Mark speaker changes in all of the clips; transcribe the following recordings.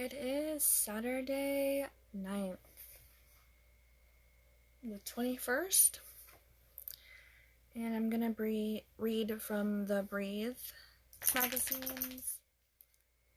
Speaker 1: It is Saturday 9th, the 21st, and I'm gonna read from the Breathe magazines.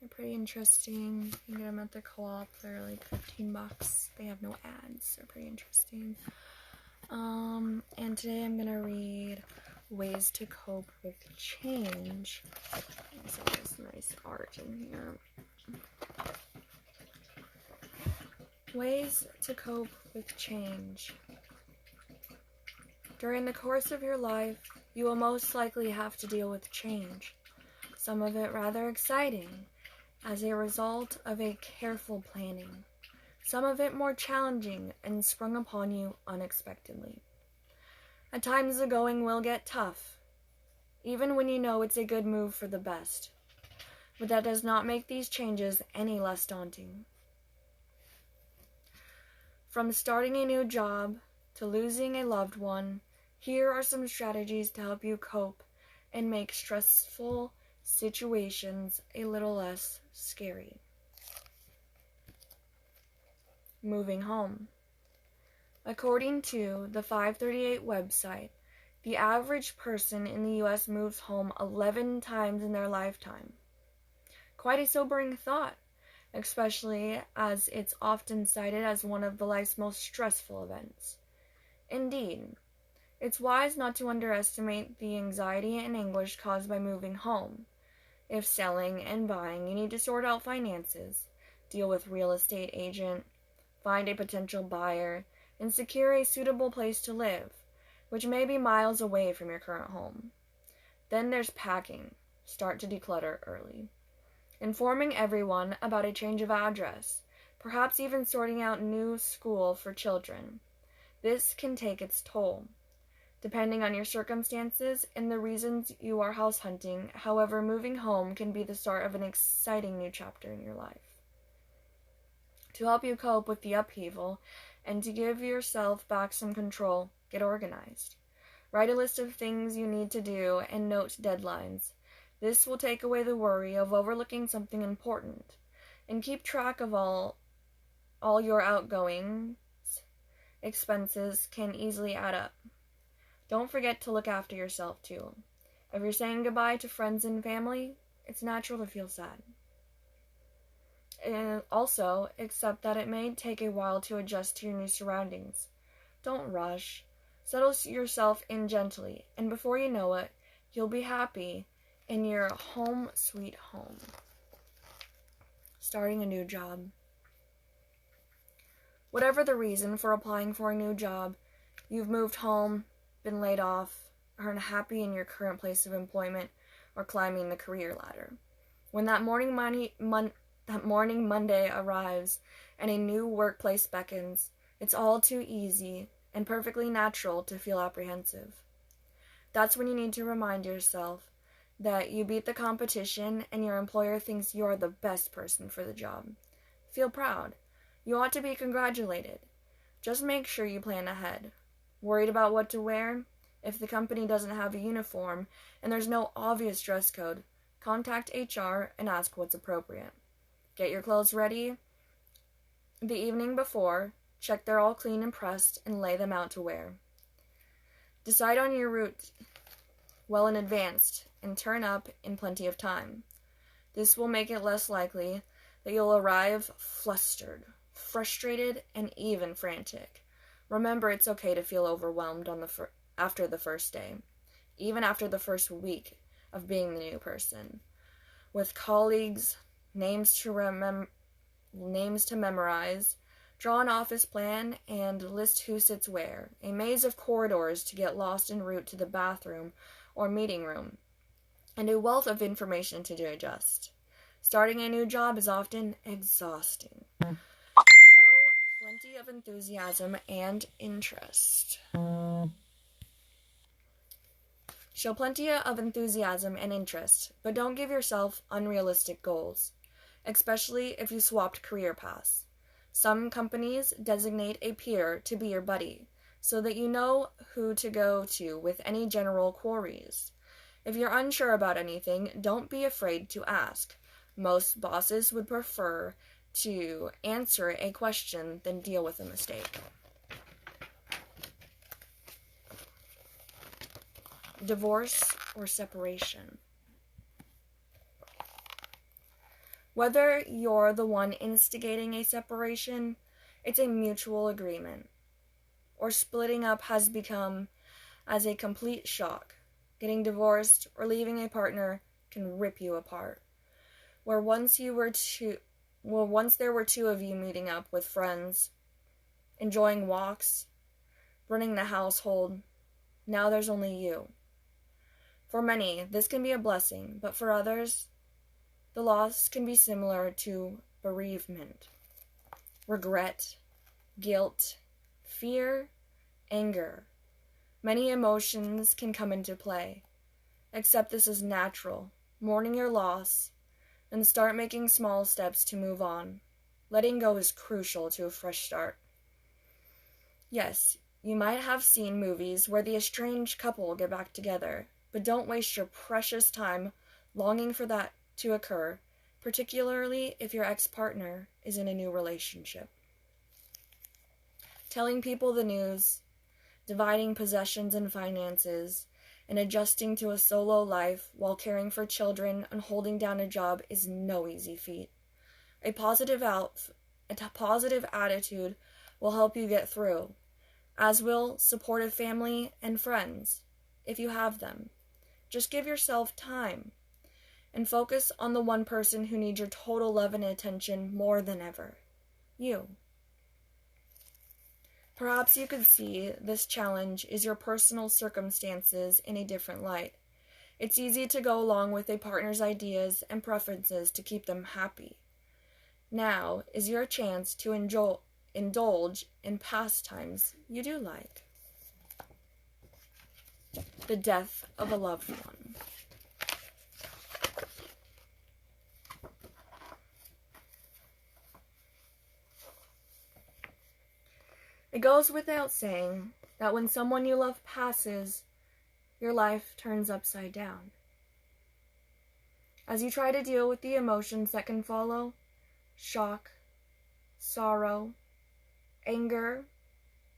Speaker 1: They're pretty interesting. You can get them at the co-op. They're like $15. They have no ads. They're pretty interesting. And today I'm gonna read Ways to Cope with Change. So there's nice art in here. Ways to cope with change. During the course of your life, you will most likely have to deal with change, some of it rather exciting, as a result of a careful planning, some of it more challenging and sprung upon you unexpectedly. At times the going will get tough, even when you know it's a good move for the best, but that does not make these changes any less daunting. From starting a new job to losing a loved one, here are some strategies to help you cope and make stressful situations a little less scary. Moving home. According to the 538 website, the average person in the U.S. moves home 11 times in their lifetime. Quite a sobering thought, especially as it's often cited as one of the life's most stressful events. Indeed, it's wise not to underestimate the anxiety and anguish caused by moving home. If selling and buying, you need to sort out finances, deal with real estate agent, find a potential buyer, and secure a suitable place to live, which may be miles away from your current home. Then there's packing. Start to declutter early. Informing everyone about a change of address, perhaps even sorting out new school for children. This can take its toll. Depending on your circumstances and the reasons you are house hunting, however, moving home can be the start of an exciting new chapter in your life. To help you cope with the upheaval and to give yourself back some control, get organized. Write a list of things you need to do and note deadlines. This will take away the worry of overlooking something important, and keep track of all your outgoings. Expenses can easily add up. Don't forget to look after yourself, too. If you're saying goodbye to friends and family, it's natural to feel sad. And also, accept that it may take a while to adjust to your new surroundings. Don't rush. Settle yourself in gently, and before you know it, you'll be happy in your home sweet home. Starting a new job. Whatever the reason for applying for a new job, you've moved home, been laid off, are unhappy in your current place of employment, or climbing the career ladder. When that morning Monday arrives and a new workplace beckons, it's all too easy and perfectly natural to feel apprehensive. That's when you need to remind yourself that you beat the competition and your employer thinks you are the best person for the job. Feel proud. You ought to be congratulated. Just make sure you plan ahead. Worried about what to wear? If the company doesn't have a uniform and there's no obvious dress code, contact HR and ask what's appropriate. Get your clothes ready the evening before, check they're all clean and pressed, and lay them out to wear. Decide on your route well in advance and turn up in plenty of time. This will make it less likely that you'll arrive flustered, frustrated, and even frantic. Remember, it's okay to feel overwhelmed after the first day, even after the first week of being the new person. With colleagues, names to memorize, draw an office plan, and list who sits where, a maze of corridors to get lost en route to the bathroom or meeting room, and a wealth of information to digest. Starting a new job is often exhausting. Show plenty of enthusiasm and interest. Show plenty of enthusiasm and interest, but don't give yourself unrealistic goals, especially if you swapped career paths. Some companies designate a peer to be your buddy, so that you know who to go to with any general queries. If you're unsure about anything, don't be afraid to ask. Most bosses would prefer to answer a question than deal with a mistake. Divorce or separation. Whether you're the one instigating a separation, it's a mutual agreement, or splitting up has become as a complete shock. Getting divorced or leaving a partner can rip you apart. Where once there were two of you meeting up with friends, enjoying walks, running the household, now there's only you. For many, this can be a blessing, but for others, the loss can be similar to bereavement. Regret, guilt, fear, anger. Many emotions can come into play. Accept this as natural. Mourning your loss, and start making small steps to move on. Letting go is crucial to a fresh start. Yes, you might have seen movies where the estranged couple get back together, but don't waste your precious time longing for that to occur, particularly if your ex-partner is in a new relationship. Telling people the news, dividing possessions and finances, and adjusting to a solo life while caring for children and holding down a job is no easy feat. A positive attitude will help you get through, as will supportive family and friends, if you have them. Just give yourself time, and focus on the one person who needs your total love and attention more than ever. You. Perhaps you could see this challenge is your personal circumstances in a different light. It's easy to go along with a partner's ideas and preferences to keep them happy. Now is your chance to indulge in pastimes you do like. The death of a loved one. It goes without saying that when someone you love passes, your life turns upside down. As you try to deal with the emotions that can follow, shock, sorrow, anger,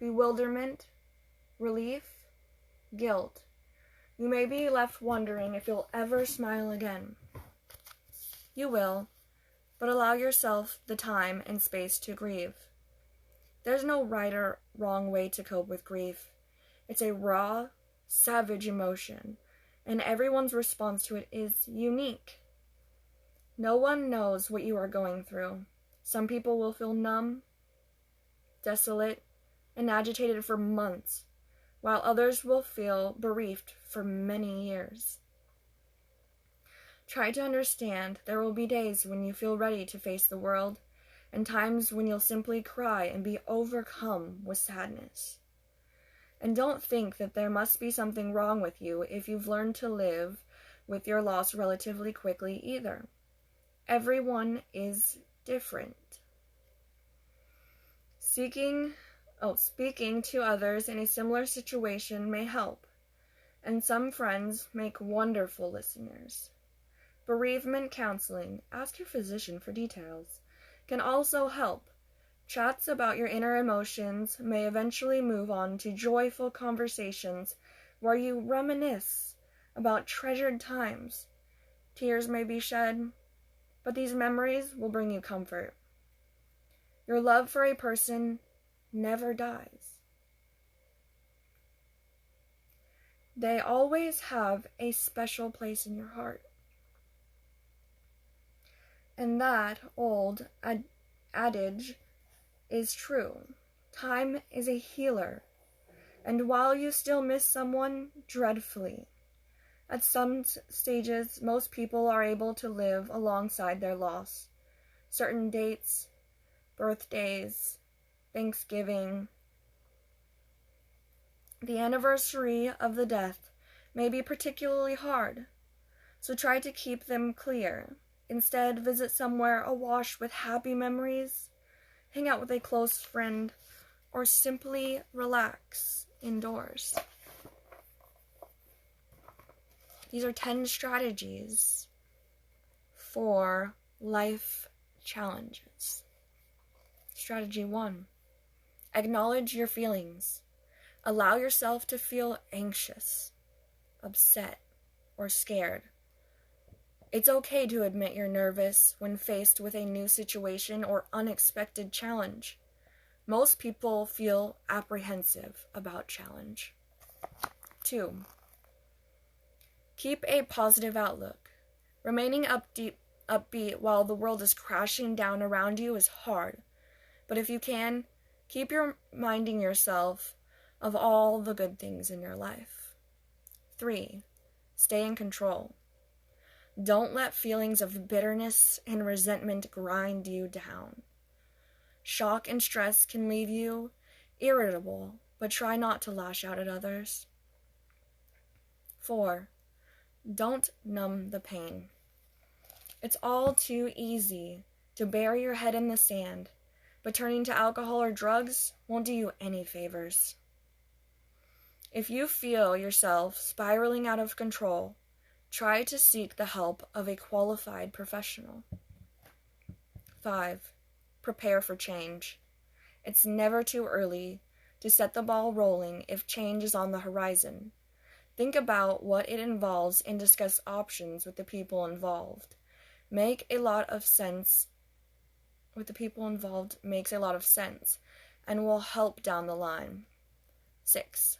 Speaker 1: bewilderment, relief, guilt, you may be left wondering if you'll ever smile again. You will, but allow yourself the time and space to grieve. There's no right or wrong way to cope with grief. It's a raw, savage emotion, and everyone's response to it is unique. No one knows what you are going through. Some people will feel numb, desolate, and agitated for months, while others will feel bereaved for many years. Try to understand there will be days when you feel ready to face the world, and times when you'll simply cry and be overcome with sadness. And don't think that there must be something wrong with you if you've learned to live with your loss relatively quickly either. Everyone is different. Speaking to others in a similar situation may help, and some friends make wonderful listeners. Bereavement counseling, ask your physician for details, can also help. Chats about your inner emotions may eventually move on to joyful conversations where you reminisce about treasured times. Tears may be shed, but these memories will bring you comfort. Your love for a person never dies. They always have a special place in your heart. And that old adage is true. Time is a healer. And while you still miss someone dreadfully, at some stages, most people are able to live alongside their loss. Certain dates, birthdays, Thanksgiving, the anniversary of the death may be particularly hard, so try to keep them clear. Instead, visit somewhere awash with happy memories, hang out with a close friend, or simply relax indoors. These are 10 strategies for life challenges. Strategy 1. Acknowledge your feelings. Allow yourself to feel anxious, upset, or scared. It's okay to admit you're nervous when faced with a new situation or unexpected challenge. Most people feel apprehensive about challenge. 2. Keep a positive outlook. Remaining upbeat while the world is crashing down around you is hard, but if you can, keep reminding yourself of all the good things in your life. 3. Stay in control. Don't let feelings of bitterness and resentment grind you down. Shock and stress can leave you irritable, but try not to lash out at others. 4. Don't numb the pain. It's all too easy to bury your head in the sand, but turning to alcohol or drugs won't do you any favors. If you feel yourself spiraling out of control, try to seek the help of a qualified professional. 5. Prepare for change. It's never too early to set the ball rolling if change is on the horizon. Think about what it involves and discuss options with the people involved. Makes a lot of sense and will help down the line. 6.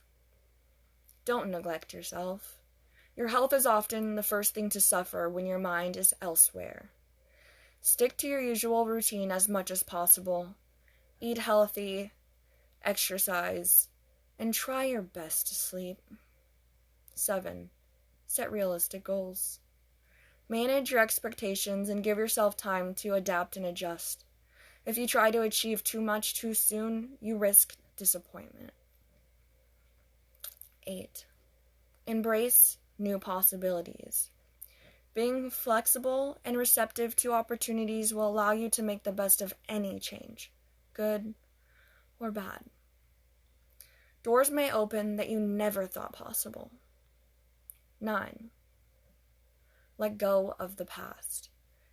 Speaker 1: Don't neglect yourself. Your health is often the first thing to suffer when your mind is elsewhere. Stick to your usual routine as much as possible. Eat healthy, exercise, and try your best to sleep. 7. Set realistic goals. Manage your expectations and give yourself time to adapt and adjust. If you try to achieve too much too soon, you risk disappointment. 8. Embrace new possibilities. Being flexible and receptive to opportunities will allow you to make the best of any change, good or bad. Doors may open that you never thought possible. 9. Let go of the past.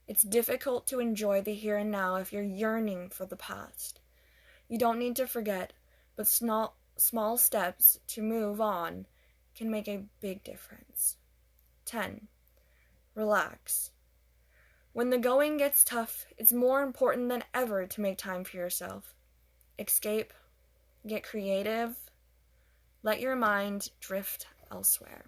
Speaker 1: It's difficult to enjoy the here and now if you're yearning for the past. You don't need to forget, but small steps to move on can make a big difference. 10. Relax. When the going gets tough, it's more important than ever to make time for yourself. Escape, get creative, let your mind drift elsewhere.